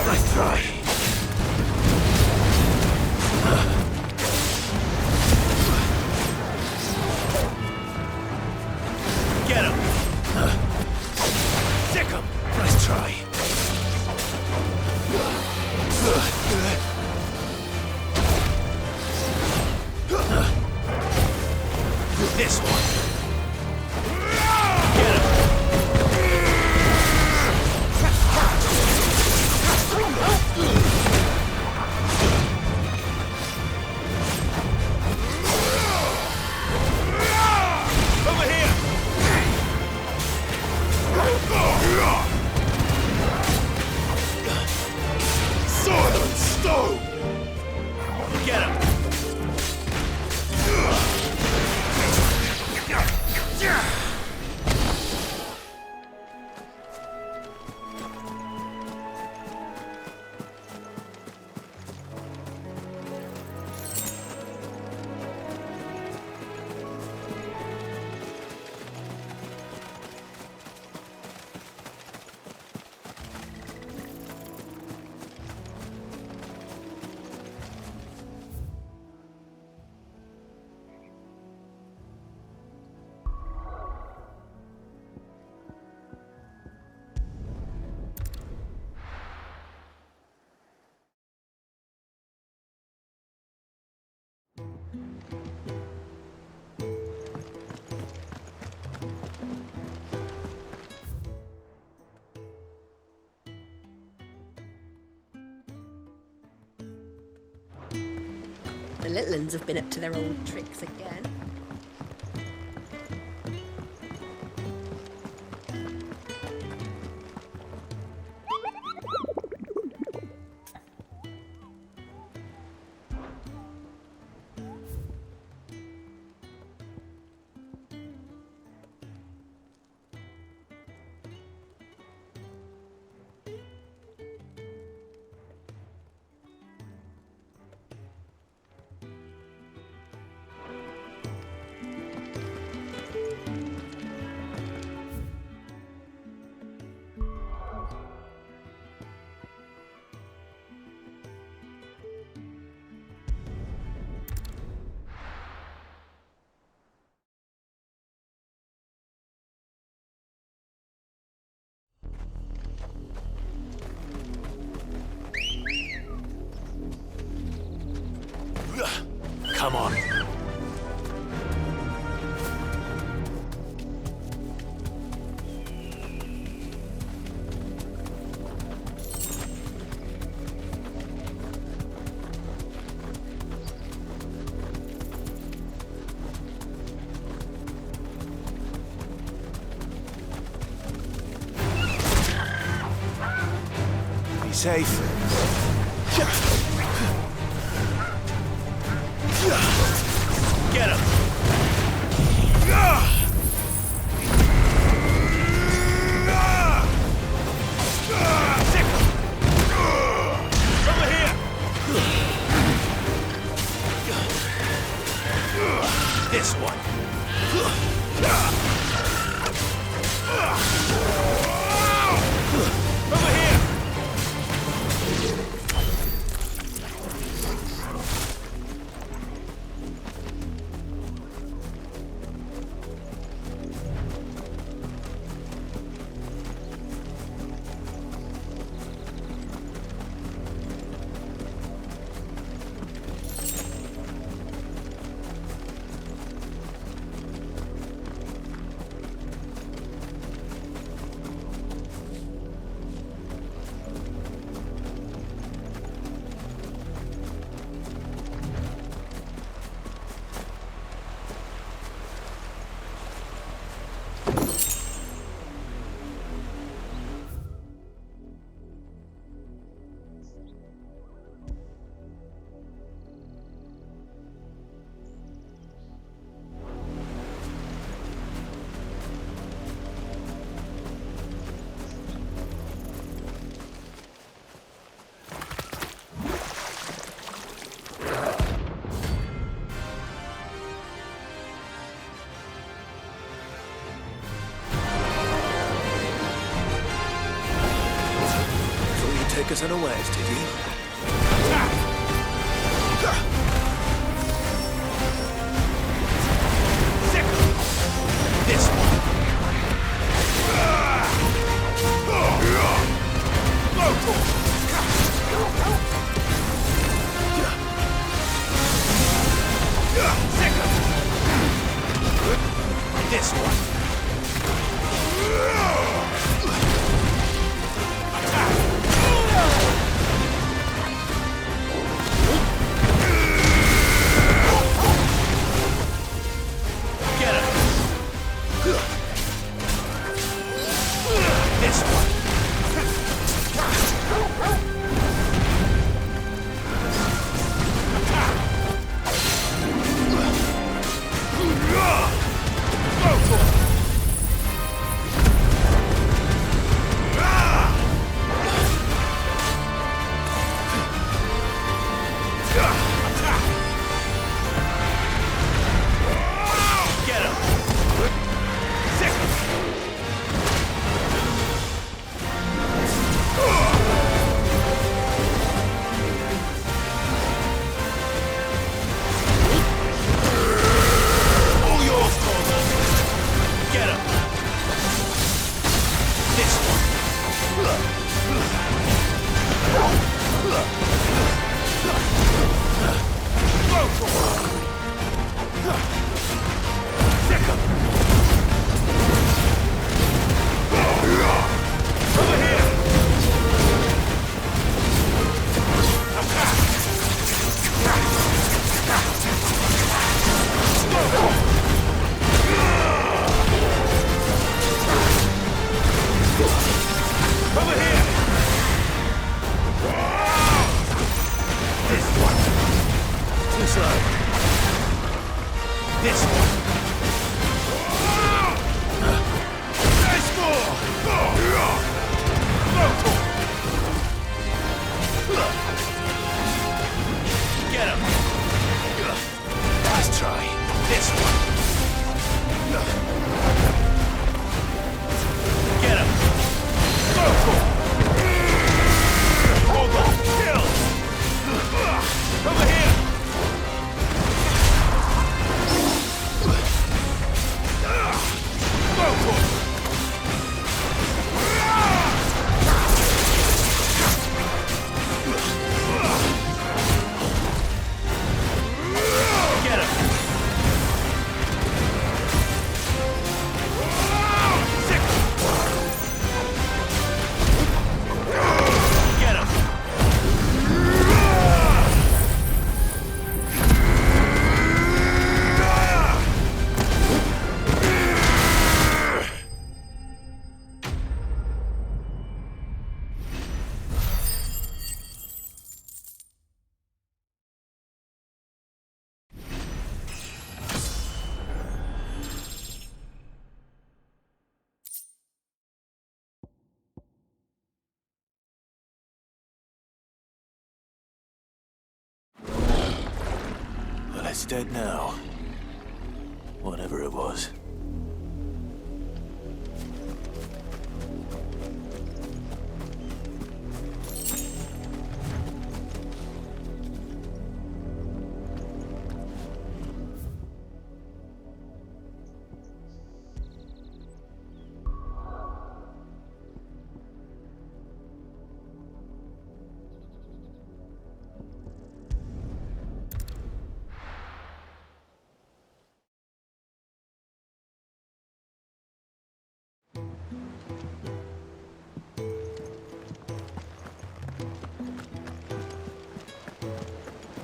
Nice try. Get him! Sick him! Nice try. This one. Get him! Over here! Sword and stone! Get him! The little uns have been up to their old tricks again. Come on. Be safe. Get him! Sick him! Over here! This one. Over here! take us unawares, did you? This one. This one. Get him. This one. It's dead now. Whatever it was.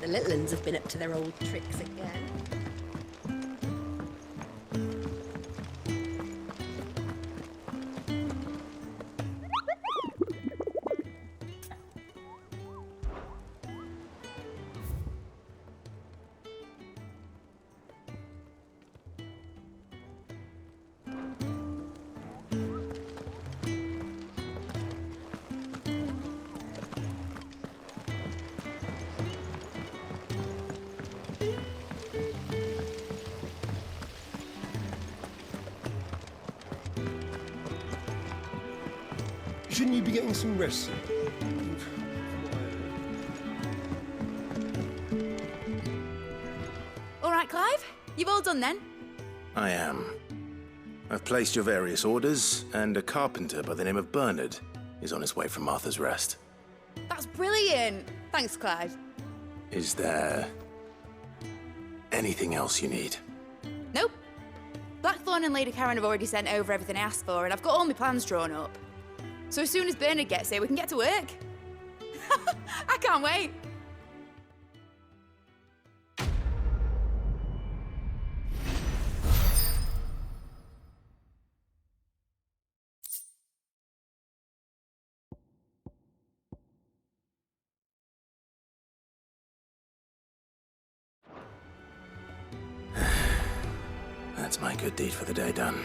The little uns have been up to their old tricks again. Shouldn't you be getting some rest? You've Right, Clive? You've all done then? I am. I've placed your various orders, and a carpenter by the name of Bernard is on his way from Martha's Rest. That's brilliant. Thanks, Clive. Is there anything else you need? Nope. Blackthorn and Lady Karen have already sent over everything I asked for, and I've got all my plans drawn up. So as soon as Bernard gets here, we can get to work. I can't wait. That's my good deed for the day done.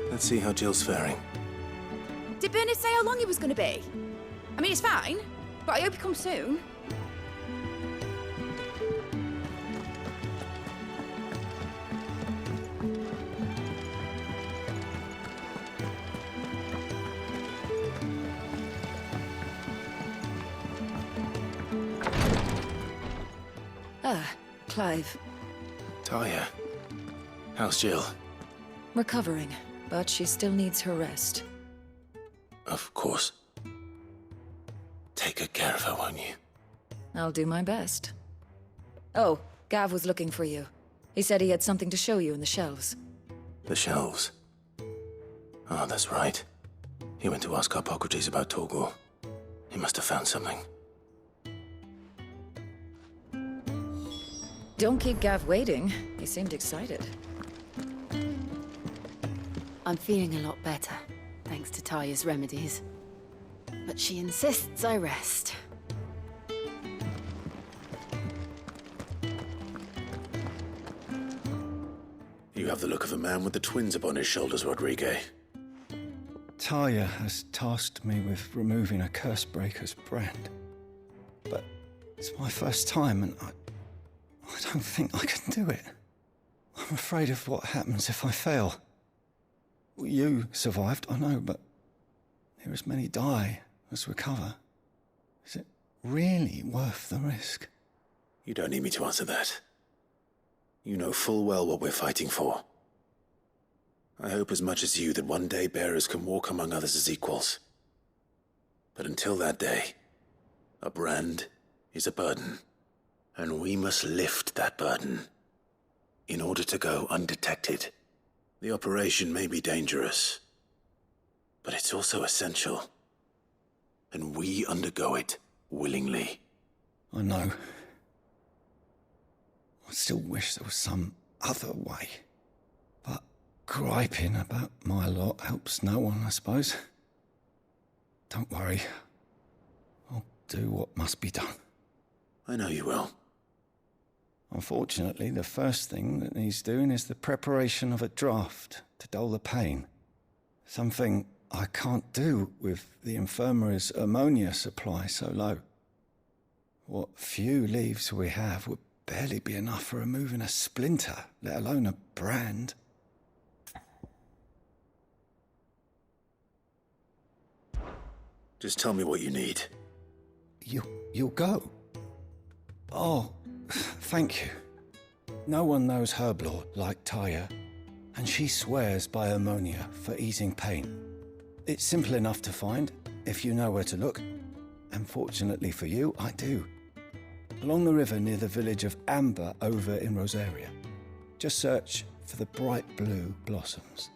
Let's see how Jill's faring. Did Bernard say how long he was going to be? I mean, it's fine, but I hope he comes soon. Ah, Clive. Talia, how's Jill? Recovering, but she still needs her rest. Of course. Take good care of her, won't you? I'll do my best. Oh, Gav was looking for you. He said he had something to show you in the shelves. The shelves. Oh, that's right. He went to ask Harpocrates about Torgor. He must have found something. Don't keep Gav waiting. He seemed excited. I'm feeling a lot better, thanks to Talia's remedies. But she insists I rest. You have the look of a man with the twins upon his shoulders, Rodrigue. Talia has tasked me with removing a Cursebreaker's brand. But it's my first time, and I don't think I can do it. I'm afraid of what happens if I fail. You survived, I know, but there as many die as recover. Is it really worth the risk? You don't need me to answer that. You know full well what we're fighting for. I hope as much as you that one day bearers can walk among others as equals. But until that day, a brand is a burden, and we must lift that burden in order to go undetected. The operation may be dangerous, but it's also essential, and we undergo it willingly. I know. I still wish there was some other way. But griping about my lot helps no one, I suppose. Don't worry. I'll do what must be done. I know you will. Unfortunately, the first thing that needs doing is the preparation of a draft to dull the pain. Something I can't do with the infirmary's ammonia supply so low. What few leaves we have would barely be enough for removing a splinter, let alone a brand. Just tell me what you need. You'll go? Oh, thank you. No one knows Herblore like Talia, and she swears by ammonia for easing pain. It's simple enough to find, if you know where to look. And fortunately for you, I do. Along the river near the village of Amber over in Rosaria. Just search for the bright blue blossoms.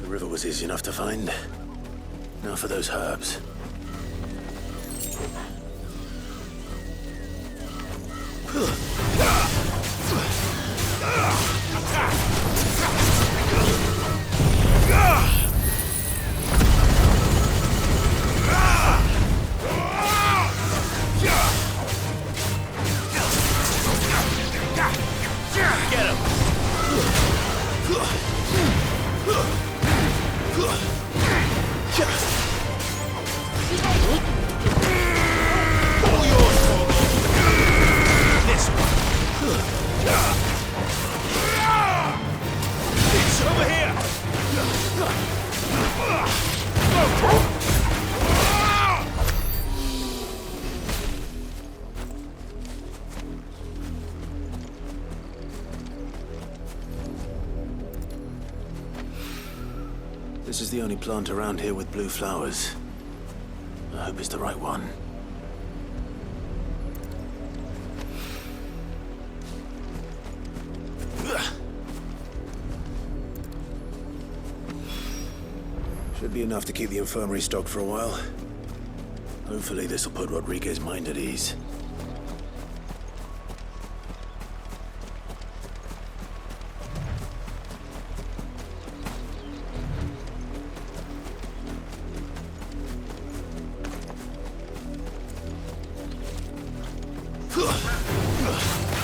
The river was easy enough to find. Now for those herbs. All yours, Torgal. This one. It's over here. This is the only plant around here with blue flowers. I hope it's the right one. Should be enough to keep the infirmary stocked for a while. Hopefully this will put Rodriguez's mind at ease.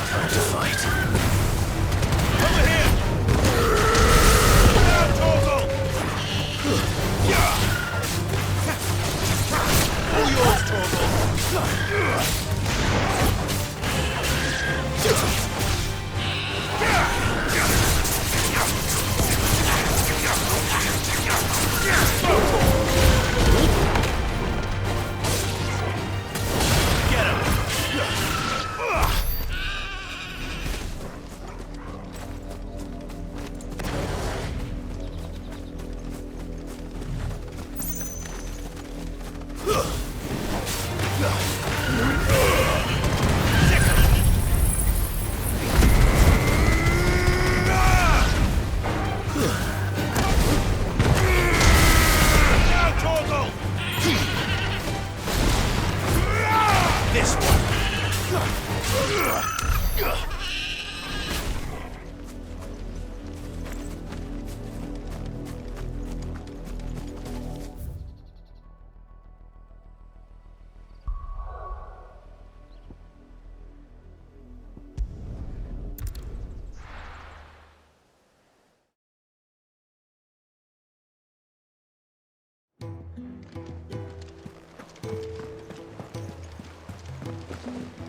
Time to fight. Over here! Now, Torgal! All yours, Torgal! Get him! Now, Torgal! This one!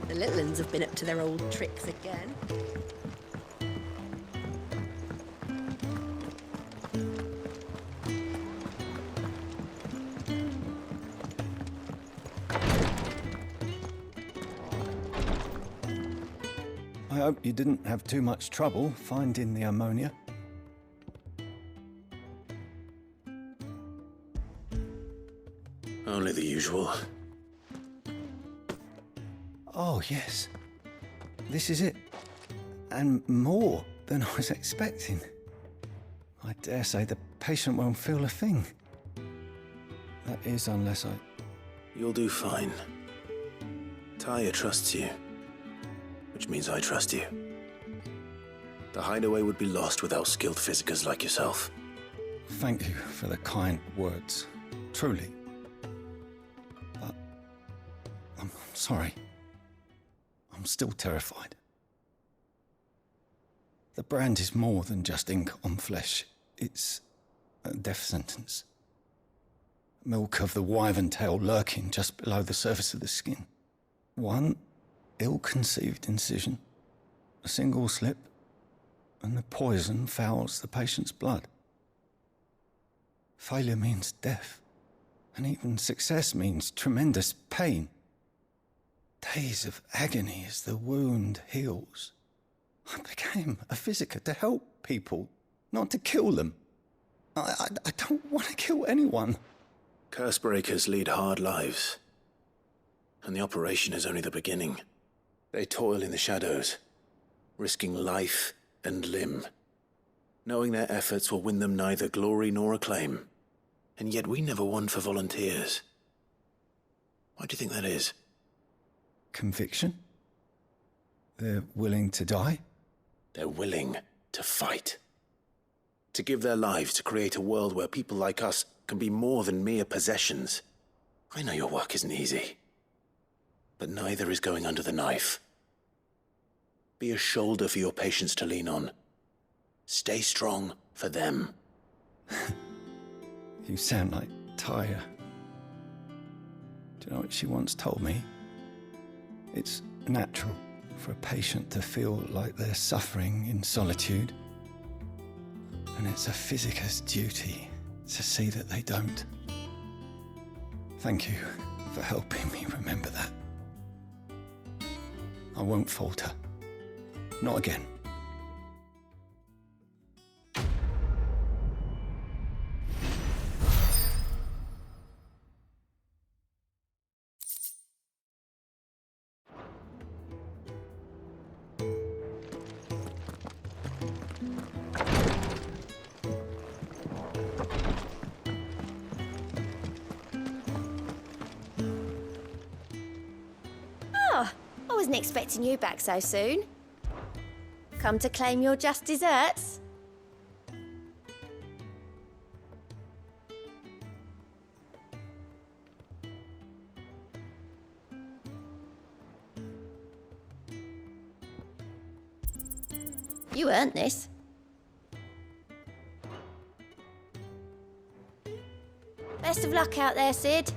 The little ones have been up to their old tricks again. I hope you didn't have too much trouble finding the ammonia. Only the usual. Oh, yes. This is it. And more than I was expecting. I dare say the patient won't feel a thing. That is, unless I... You'll do fine. Taya trusts you, which means I trust you. The hideaway would be lost without skilled physicers like yourself. Thank you for the kind words. Truly. But... I'm sorry. I'm still terrified. The brand is more than just ink on flesh. It's a death sentence. Milk of the wyvern tail lurking just below the surface of the skin. One ill-conceived incision, a single slip, and the poison fouls the patient's blood. Failure means death, and even success means tremendous pain. Days of agony as the wound heals. I became a physiker to help people, not to kill them. I don't want to kill anyone. Cursebreakers lead hard lives. And the operation is only the beginning. They toil in the shadows, risking life and limb, knowing their efforts will win them neither glory nor acclaim. And yet we never won for volunteers. Why do you think that is? Conviction? They're willing to die? They're willing to fight. To give their lives to create a world where people like us can be more than mere possessions. I know your work isn't easy, but neither is going under the knife. Be a shoulder for your patients to lean on. Stay strong for them. You sound like Tyre. Do you know what she once told me? It's natural for a patient to feel like they're suffering in solitude. And it's a physicist's duty to see that they don't. Thank you for helping me remember that. I won't falter. Not again. I wasn't expecting you back so soon. Come to claim your just desserts? You earned this. Best of luck out there, Sid.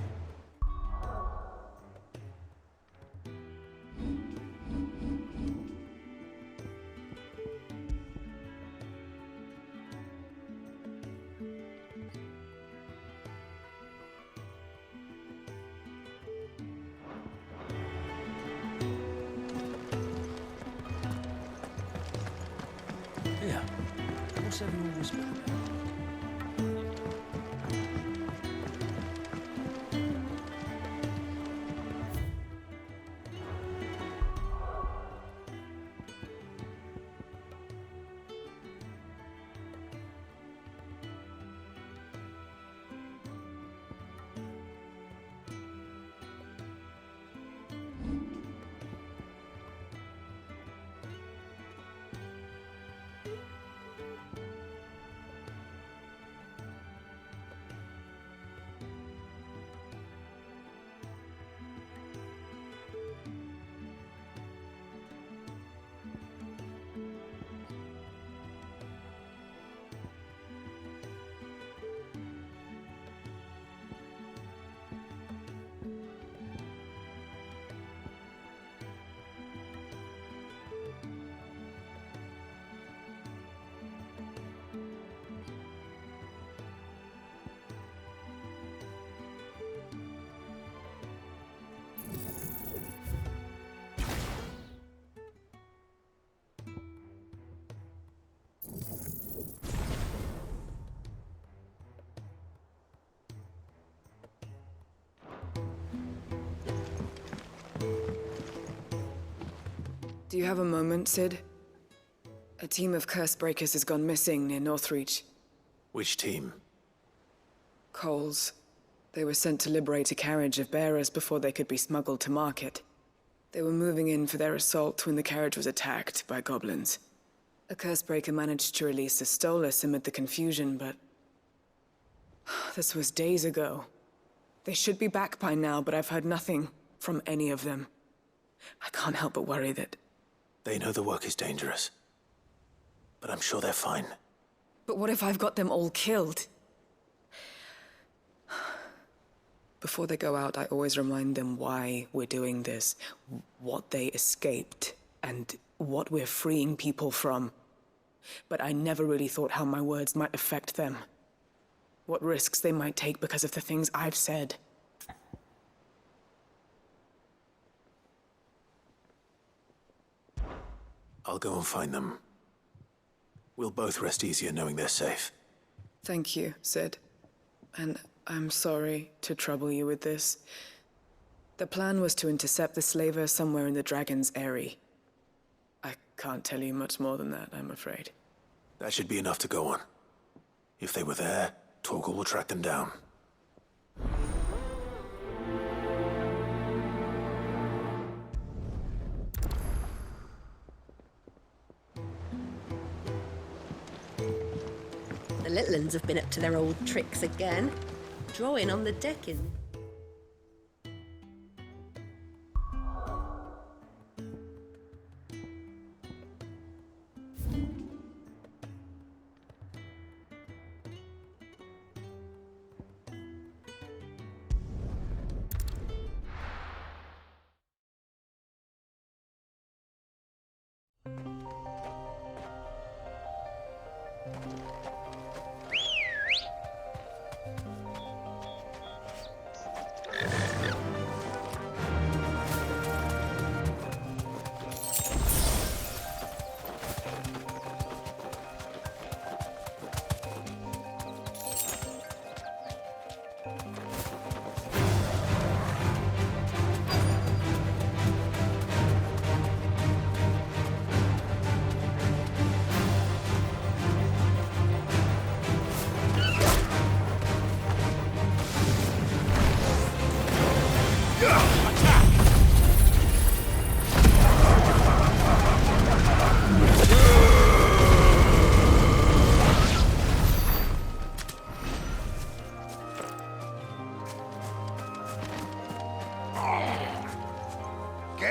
Yeah. What's everyone whispering about? Do you have a moment, Sid? A team of curse breakers has gone missing near Northreach. Which team? Coles. They were sent to liberate a carriage of bearers before they could be smuggled to market. They were moving in for their assault when the carriage was attacked by goblins. A curse breaker managed to release a Stolus amid the confusion, but... this was days ago. They should be back by now, but I've heard nothing from any of them. I can't help but worry that... They know the work is dangerous. But I'm sure they're fine. But what if I've got them all killed? Before they go out, I always remind them why we're doing this, what they escaped, and what we're freeing people from. But I never really thought how my words might affect them. What risks they might take because of the things I've said. I'll go and find them. We'll both rest easier knowing they're safe. Thank you, Sid. And I'm sorry to trouble you with this. The plan was to intercept the slaver somewhere in the Dragon's Eyrie. I can't tell you much more than that, I'm afraid. That should be enough to go on. If they were there, Torgal will track them down. The little ones have been up to their old tricks again. Drawing on the decking.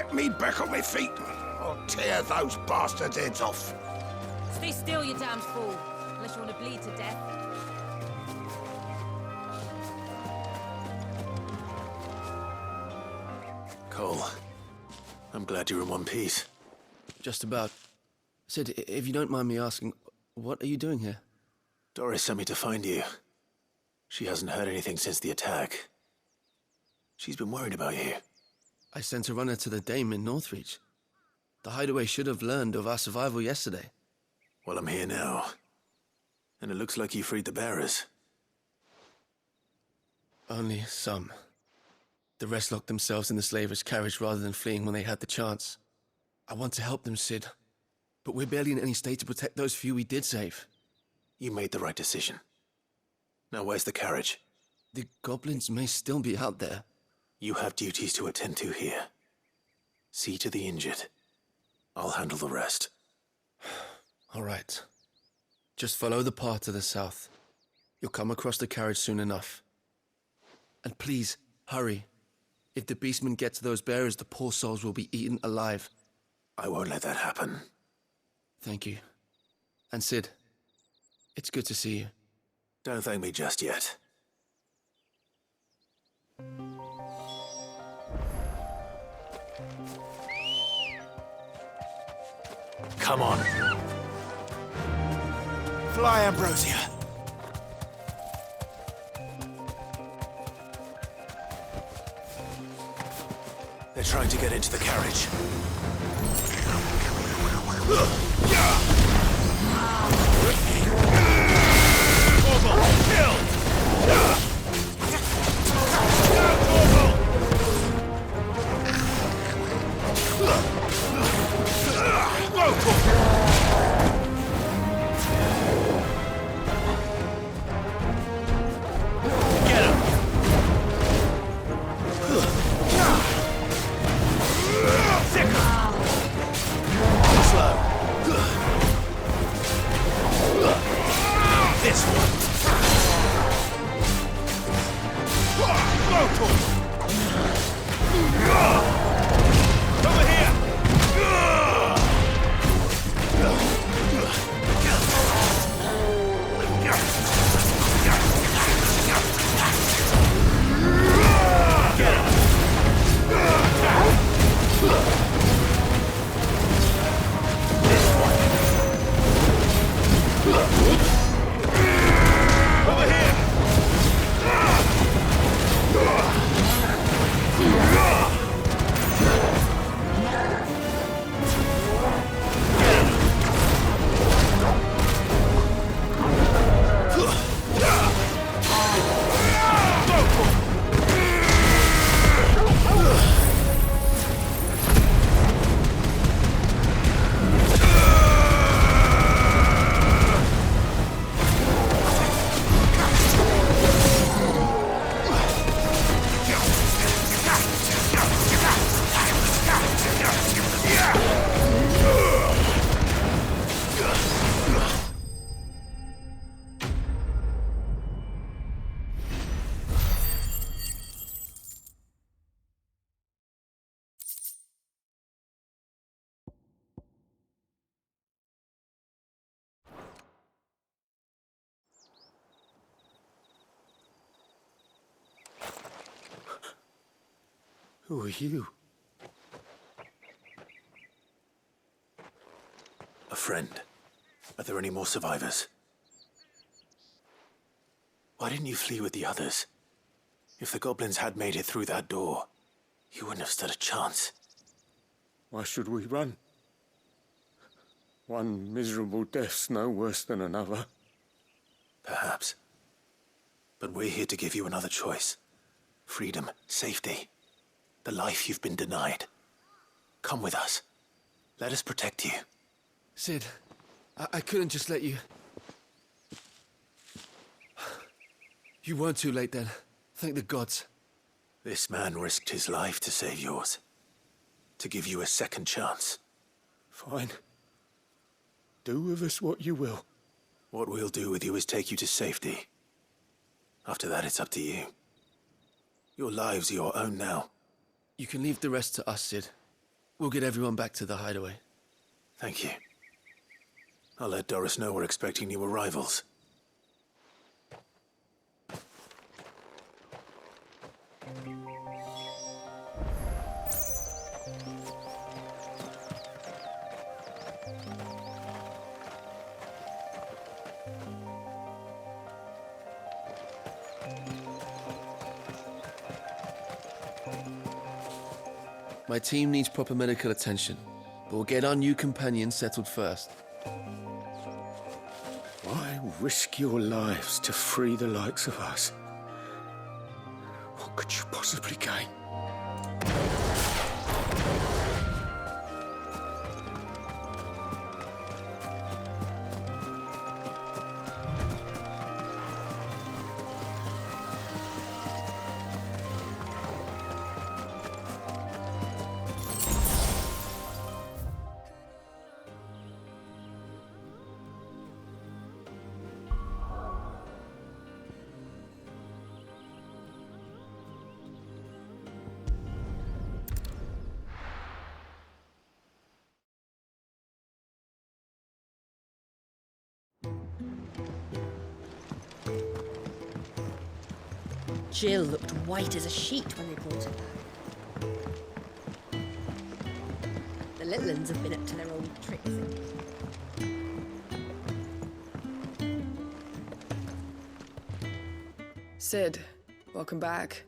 get me back on my feet, I'll tear those bastards' heads off. Stay still, you damned fool. Unless you want to bleed to death. Cole, I'm glad you're in one piece. Just about. Sid, if you don't mind me asking, what are you doing here? Doris sent me to find you. She hasn't heard anything since the attack. She's been worried about you. I sent a runner to the Dame in Northreach. The hideaway should have learned of our survival yesterday. Well, I'm here now. And it looks like you freed the bearers. Only some. The rest locked themselves in the slavers' carriage rather than fleeing when they had the chance. I want to help them, Sid. But we're barely in any state to protect those few we did save. You made the right decision. Now where's the carriage? The goblins may still be out there. You have duties to attend to here. See to the injured. I'll handle the rest. All right. Just follow the path to the south. You'll come across the carriage soon enough. And please, hurry. If the beastmen get to those bearers, the poor souls will be eaten alive. I won't let that happen. Thank you. And Sid, it's good to see you. Don't thank me just yet. Come on. Fly, Ambrosia. They're trying to get into the carriage. Who are you? A friend. Are there any more survivors? Why didn't you flee with the others? If the goblins had made it through that door, you wouldn't have stood a chance. Why should we run? One miserable death's no worse than another. Perhaps. But we're here to give you another choice. Freedom, safety. The life you've been denied. Come with us. Let us protect you. Sid, I couldn't just let you... You weren't too late then. Thank the gods. This man risked his life to save yours. To give you a second chance. Fine. Do with us what you will. What we'll do with you is take you to safety. After that, it's up to you. Your lives are your own now. You can leave the rest to us, Sid. We'll get everyone back to the hideaway. Thank you. I'll let Doris know we're expecting new arrivals. My team needs proper medical attention, but we'll get our new companion settled first. Why risk your lives to free the likes of us? What could you possibly gain? Jill looked white as a sheet when they brought her back. The little uns have been up to their old tricks again. Sid, welcome back.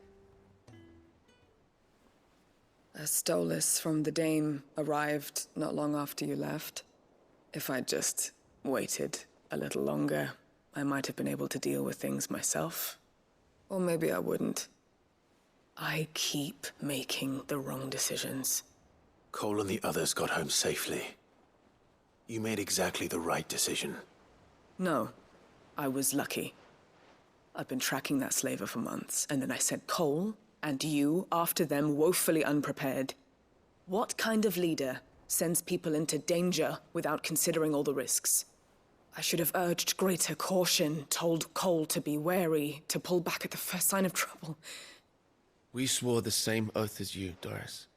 A Stolas from the Dame arrived not long after you left. If I'd just waited a little longer, I might have been able to deal with things myself. Or maybe I wouldn't. I keep making the wrong decisions. Cole and the others got home safely. You made exactly the right decision. No, I was lucky. I've been tracking that slaver for months, and then I sent Cole and you after them woefully unprepared. What kind of leader sends people into danger without considering all the risks? I should have urged greater caution, told Cole to be wary, to pull back at the first sign of trouble. We swore the same oath as you, Doris.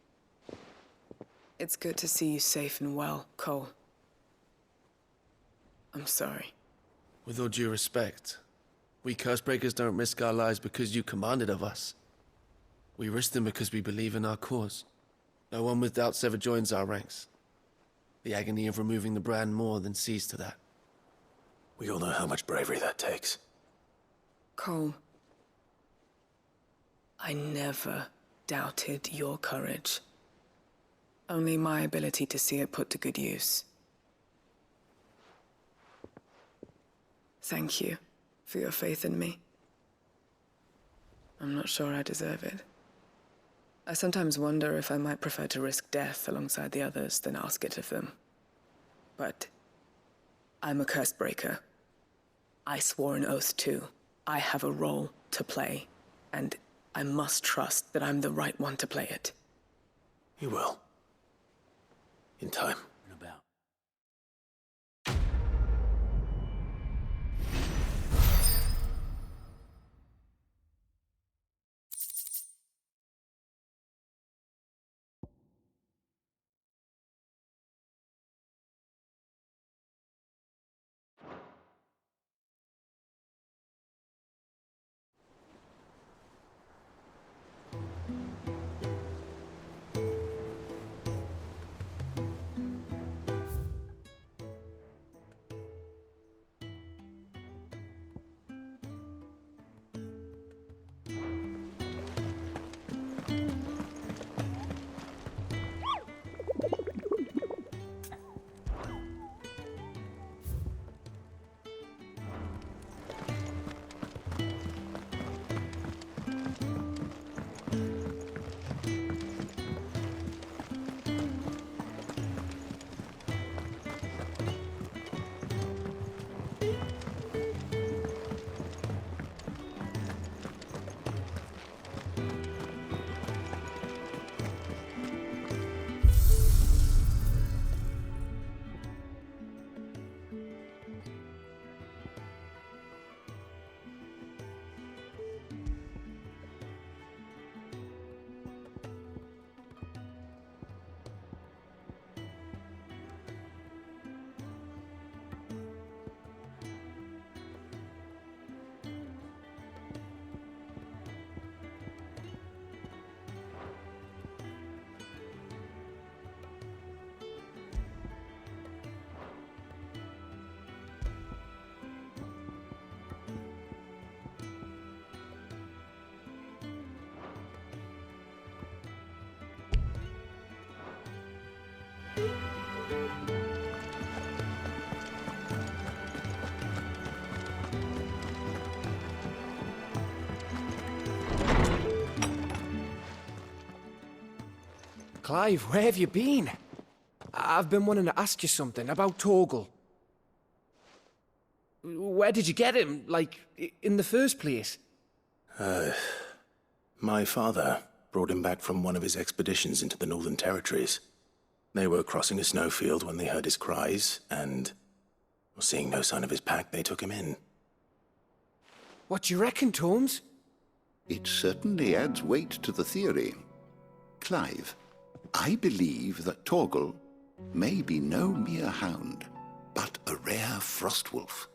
It's good to see you safe and well, Cole. I'm sorry. With all due respect, we Cursebreakers don't risk our lives because you commanded of us. We risk them because we believe in our cause. No one with doubts ever joins our ranks. The agony of removing the brand more than sees to that. We all know how much bravery that takes. Cole, I never doubted your courage. Only my ability to see it put to good use. Thank you for your faith in me. I'm not sure I deserve it. I sometimes wonder if I might prefer to risk death alongside the others than ask it of them. But I'm a Cursebreaker. I swore an oath too. I have a role to play, and I must trust that I'm the right one to play it. You will. In time. Clive, where have you been? I've been wanting to ask you something about Torgal. Where did you get him, like, in the first place? My father brought him back from one of his expeditions into the Northern Territories. They were crossing a snowfield when they heard his cries, and, seeing no sign of his pack, they took him in. What do you reckon, Tomes? It certainly adds weight to the theory. Clive, I believe that Torgal may be no mere hound, but a rare frostwolf,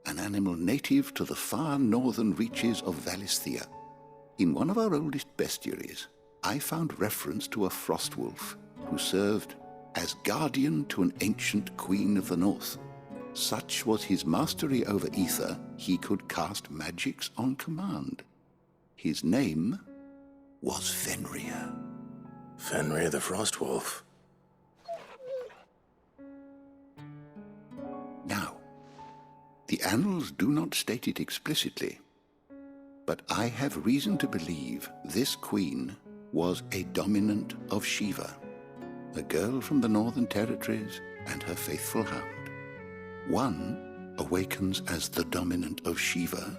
an animal native to the far northern reaches of Valisthea. In one of our oldest bestiaries, I found reference to a frostwolf who served as guardian to an ancient queen of the north. Such was his mastery over ether, he could cast magics on command. His name was Fenrir. Fenrir the Frostwolf. Now, the annals do not state it explicitly, but I have reason to believe this queen was a dominant of Shiva, a girl from the Northern Territories and her faithful hound. One awakens as the dominant of Shiva,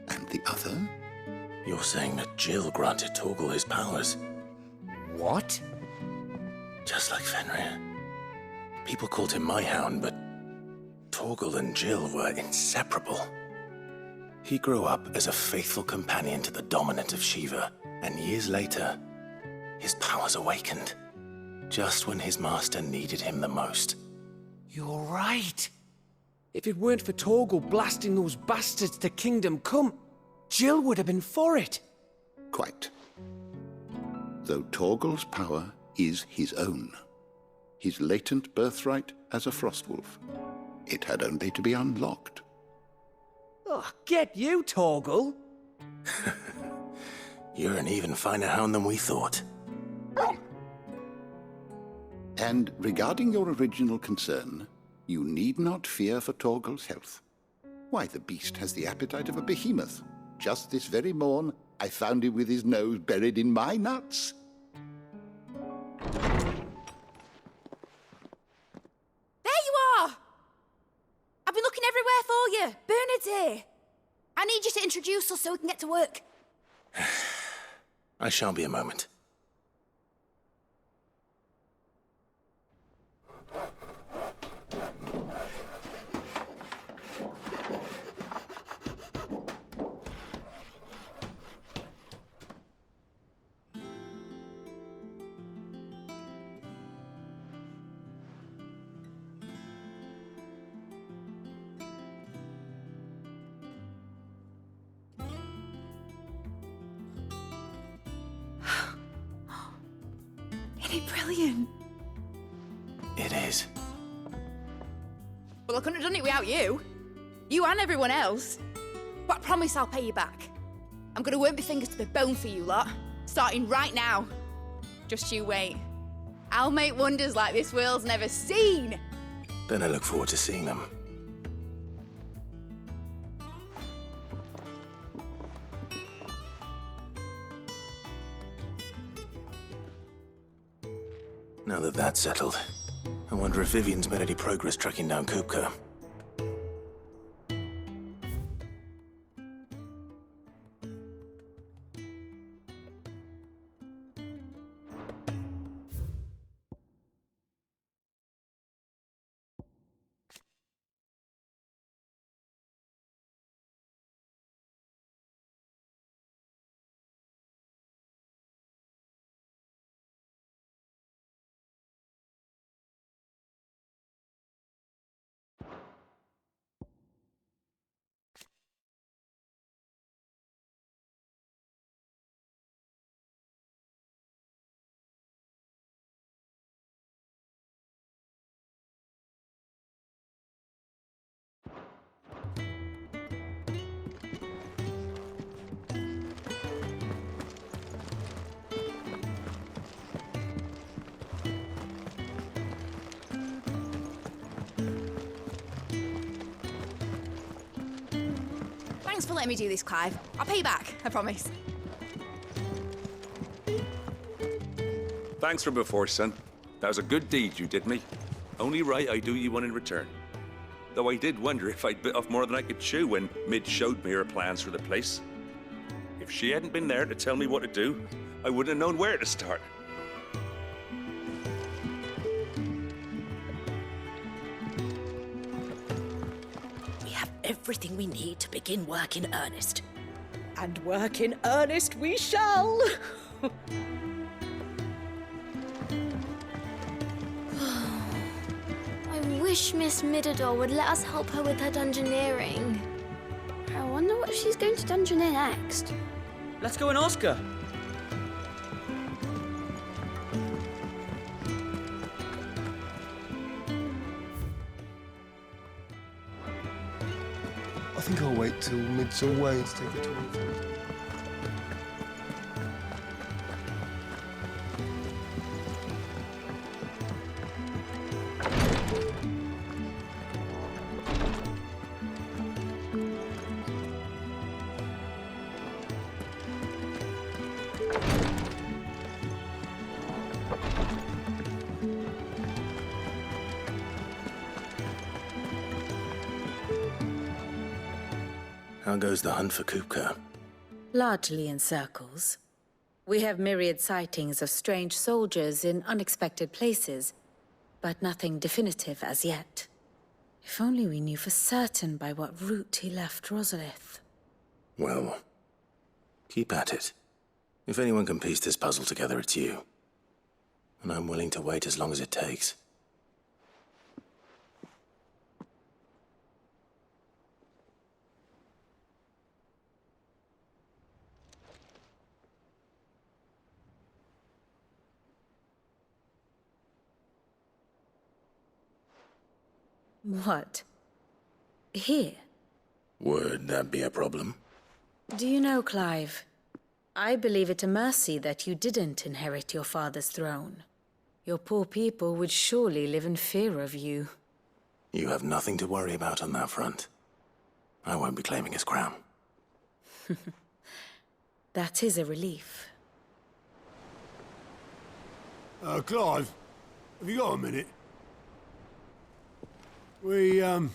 and the other? You're saying that Jill granted Torgal his powers? What? Just like Fenrir. People called him my hound, but Torgal and Jill were inseparable. He grew up as a faithful companion to the dominant of Shiva, and years later, his powers awakened, just when his master needed him the most. You're right. If it weren't for Torgal blasting those bastards to Kingdom Come, Jill would have been for it. Quite. Though Torgal's power is his own, his latent birthright as a Frostwolf. It had only to be unlocked. Oh, get you, Torgal! You're an even finer hound than we thought. And regarding your original concern, you need not fear for Torgal's health. Why, the beast has the appetite of a behemoth. Just this very morn, I found him with his nose buried in my nuts. There you are! I've been looking everywhere for you. Bernard's here. I need you to introduce us so we can get to work. I shan't be a moment. Brilliant. It is. Well, I couldn't have done it without you. You and everyone else. But I promise I'll pay you back. I'm gonna work my fingers to the bone for you lot, starting right now. Just you wait. I'll make wonders like this world's never seen. Then I look forward to seeing them. Now that that's settled, I wonder if Vivian's made any progress tracking down Kupka. Thanks for letting me do this, Clive. I'll pay you back, I promise. Thanks for before, son. That was a good deed you did me. Only right I do you one in return. Though I did wonder if I'd bit off more than I could chew when Mid showed me her plans for the place. If she hadn't been there to tell me what to do, I wouldn't have known where to start. We have everything we need to begin work in earnest. And work in earnest we shall! I wish Miss Midador would let us help her with her dungeoneering. I wonder what she's going to dungeoneer next. Let's go and ask her. I think I'll wait till Mid's away to take a tour. How goes the hunt for Kupka? Largely in circles. We have myriad sightings of strange soldiers in unexpected places, but nothing definitive as yet. If only we knew for certain by what route he left Rosalith. Well, keep at it. If anyone can piece this puzzle together, it's you. And I'm willing to wait as long as it takes. What? Here? Would that be a problem? Do you know, Clive? I believe it a mercy that you didn't inherit your father's throne. Your poor people would surely live in fear of you. You have nothing to worry about on that front. I won't be claiming his crown. That is a relief. Clive, have you got a minute? We, have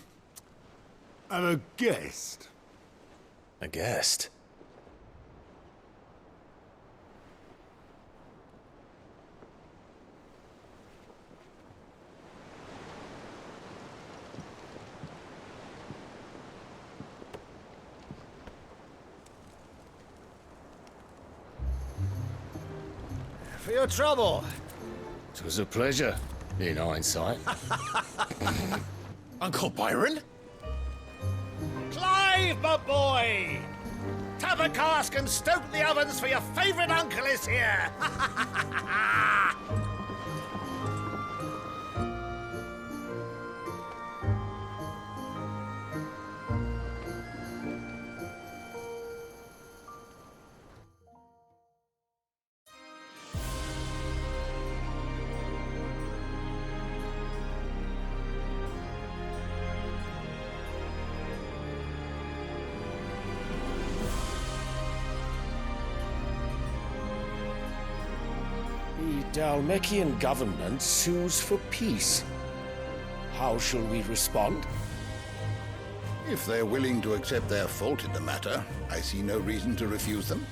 a guest. A guest? For your trouble. It was a pleasure, in hindsight. Uncle Byron? Clive, my boy! Tap a cask and stoke the ovens for your favourite uncle is here! The Dalmekian government sues for peace. How shall we respond? If they're willing to accept their fault in the matter, I see no reason to refuse them.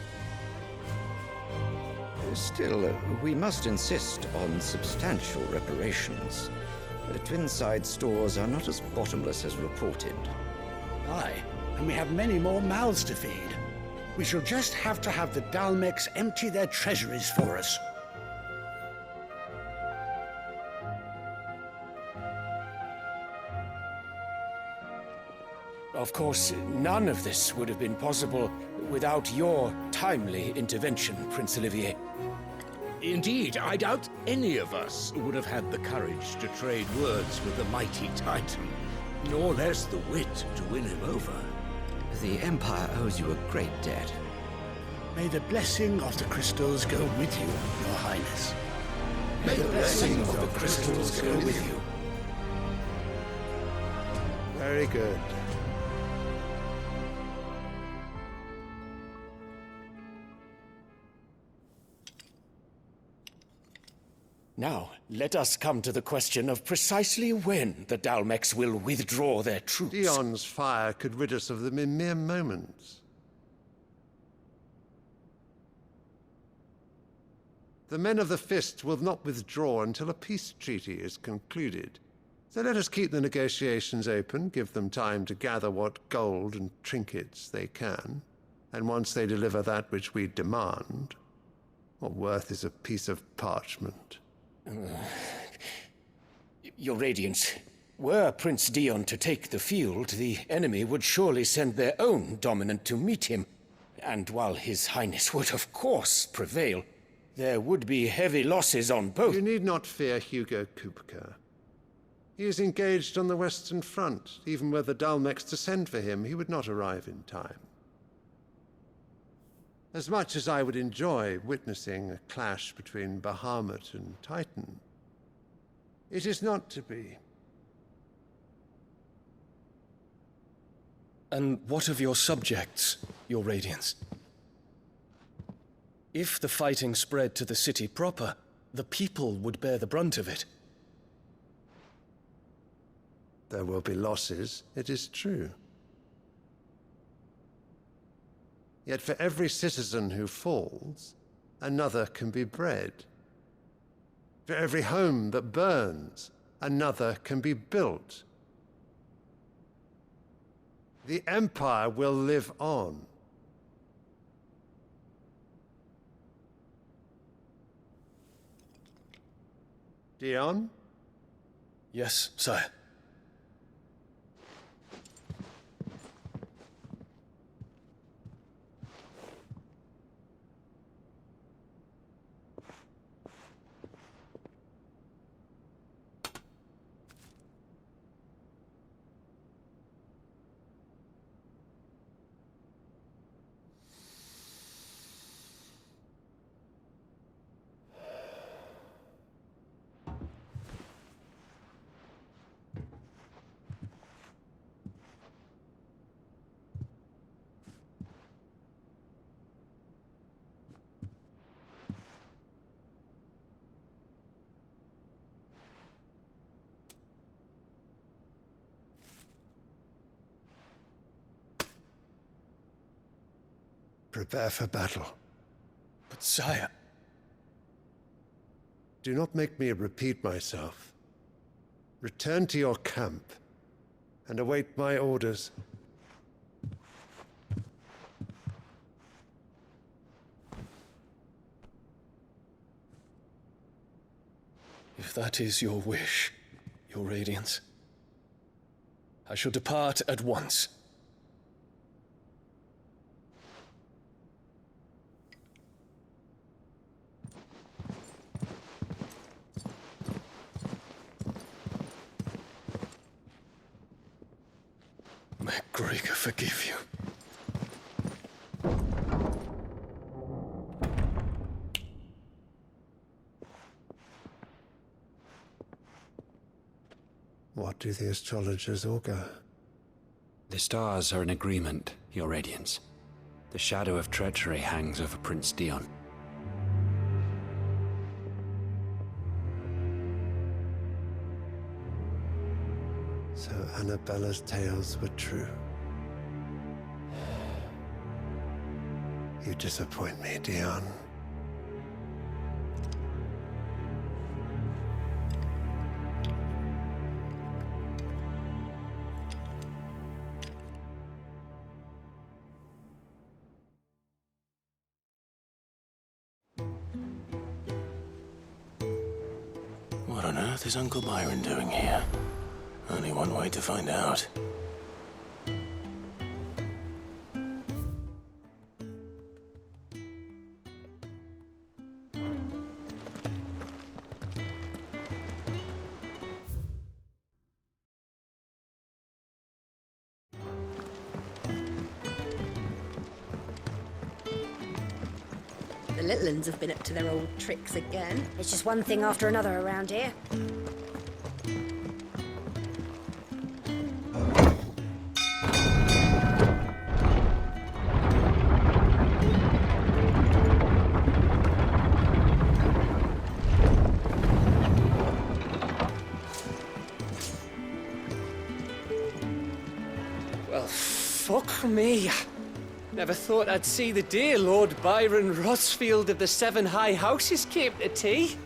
Still, we must insist on substantial reparations. Twinside stores are not as bottomless as reported. Aye, and we have many more mouths to feed. We shall just have to have the Dalmeks empty their treasuries for us. Of course, none of this would have been possible without your timely intervention, Prince Olivier. Indeed, I doubt any of us would have had the courage to trade words with the mighty Titan, nor less the wit to win him over. The Empire owes you a great debt. May the blessing of the crystals go with you, Your Highness. May the blessing of the crystals go with you. Very good. Now, let us come to the question of precisely when the Dalmex will withdraw their troops. Dion's fire could rid us of them in mere moments. The men of the Fist will not withdraw until a peace treaty is concluded. So let us keep the negotiations open, give them time to gather what gold and trinkets they can, and once they deliver that which we demand, what worth is a piece of parchment? Your Radiance, were Prince Dion to take the field, the enemy would surely send their own dominant to meet him. And while His Highness would of course prevail, there would be heavy losses on both. You need not fear Hugo Kupka. He is engaged on the Western Front. Even were the Dalmex to send for him, he would not arrive in time. As much as I would enjoy witnessing a clash between Bahamut and Titan, it is not to be. And what of your subjects, your Radiance? If the fighting spread to the city proper, the people would bear the brunt of it. There will be losses, it is true. Yet for every citizen who falls, another can be bred. For every home that burns, another can be built. The Empire will live on. Dion? Yes, sire. Prepare for battle. But sire... Do not make me repeat myself. Return to your camp and await my orders. If that is your wish, your Radiance, I shall depart at once. May Gregor forgive you. What do the astrologers augur? The stars are in agreement, Your Radiance. The shadow of treachery hangs over Prince Dion. So Annabella's tales were true. You disappoint me, Dion. What on earth is Uncle Byron doing here? Only one way to find out. The little ones have been up to their old tricks again. It's just one thing after another around here. Well, fuck me. Never thought I'd see the day Lord Byron Rosfield of the Seven High Houses came to tea.